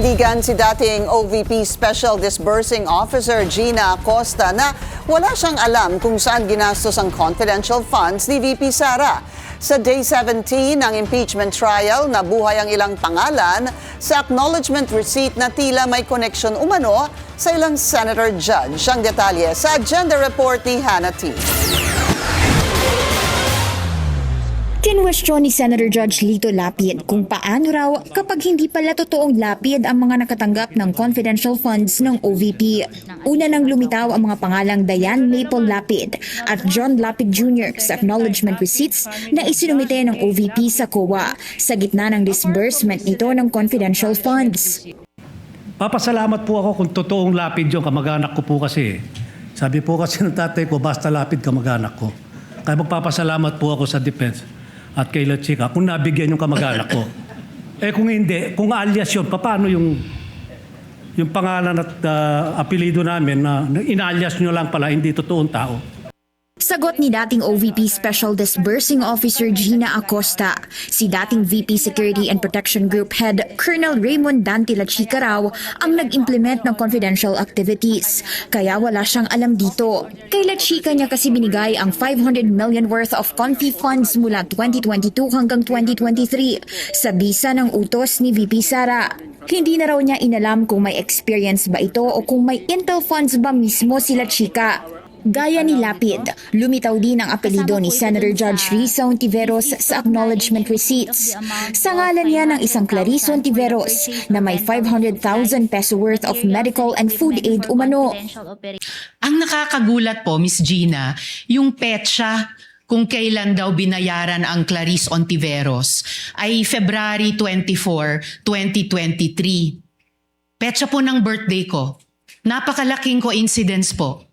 Nanindigan si dating OVP Special Disbursing Officer Gina Acosta na wala siyang alam kung saan ginastos ang confidential funds ni VP Sara. Sa Day 17 ng impeachment trial, nabuhay ang ilang pangalan sa acknowledgement receipt na tila may connection umano sa ilang senator judge. Ang detalye sa agenda report ni Hannah T. Kinwestiyon ni Senator Judge Lito Lapid kung paano raw kapag hindi pala totoong lapid ang mga nakatanggap ng confidential funds ng OVP. Una nang lumitaw ang mga pangalang Diane Maple Lapid at John Lapid Jr. sa acknowledgement receipts na isinumite ng OVP sa COA sa gitna ng disbursement nito ng confidential funds. Papasalamat po ako kung totoong lapid yung kamag-anak ko po kasi. Sabi po kasi ng tatay ko, basta lapid kamag-anak ko. Kaya magpapasalamat po ako sa defense at kay La Chica kung nabigyan yung kamag-anak ko. Kung hindi, kung alias yun, paano yung pangalan at apelido namin na inalias nyo lang pala, hindi totoong tao? Sagot ni dating OVP Special Disbursing Officer Gina Acosta, si dating VP Security and Protection Group Head Colonel Raymond Dante La Chica raw ang nag-implement ng confidential activities. Kaya wala siyang alam dito. Kay La Chica niya kasi binigay ang 500 million worth of confi funds mula 2022 hanggang 2023 sa bisa ng utos ni VP Sara. Hindi na raw niya inalam kung may experience ba ito o kung may intel funds ba mismo si La Chica. Gaya ni Lapid, lumitaw din ang apelido ni Senator Judge Risa Ontiveros sa acknowledgement receipts. Sa ngalan niya ng isang Clarice Ontiveros na may 500,000 peso worth of medical and food aid umano. Ang nakakagulat po, Miss Gina, yung petsa kung kailan daw binayaran ang Clarice Ontiveros ay February 24, 2023. Petsa po ng birthday ko. Napakalaking coincidence po.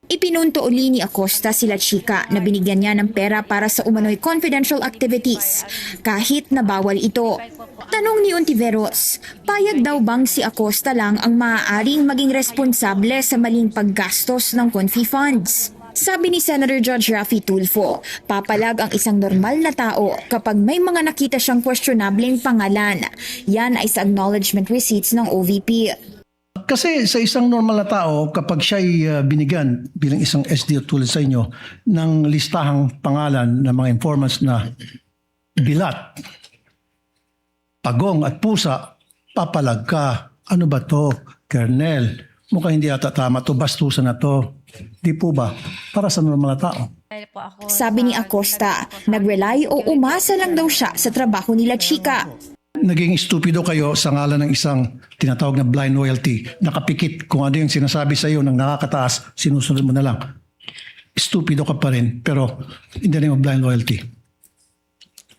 Ipinunto uli ni Acosta si La Chica na binigyan niya ng pera para sa umano'y confidential activities, kahit na bawal ito. Tanong ni Ontiveros, payag daw bang si Acosta lang ang maaaring maging responsable sa maling paggastos ng confi funds? Sabi ni Senator Judge Raffy Tulfo, papalag ang isang normal na tao kapag may mga nakita siyang questionableng pangalan. Yan ay sa acknowledgement receipts ng OVP. Kasi sa isang normal na tao, kapag siya'y binigyan bilang isang SDO tulad sa inyo ng listahang pangalan ng mga informants na bilat, pagong at pusa, papalag ka. Ano ba to, Colonel? Mukhang hindi ata tama to, bastusan na to. Di po ba? Para sa normal na tao. Sabi ni Acosta, nag-rely o umasa lang daw siya sa trabaho ni La Chica. Naging stupido kayo sa ngalan ng isang tinatawag na blind loyalty. Nakapikit kung ano yung sinasabi sa iyo ng nakakataas, sinusunod mo na lang. Stupido ka pa rin, pero in the name of blind loyalty.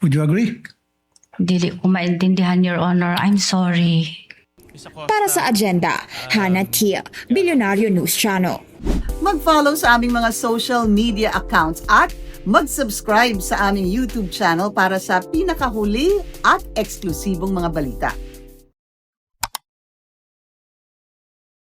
Would you agree? Dili ko maintindihan, Your Honor. I'm sorry. Para sa agenda, Hannah T. Billionario News Channel. Mag-follow sa aming mga social media accounts at mag-subscribe sa aming YouTube channel para sa pinakahuli at eksklusibong mga balita.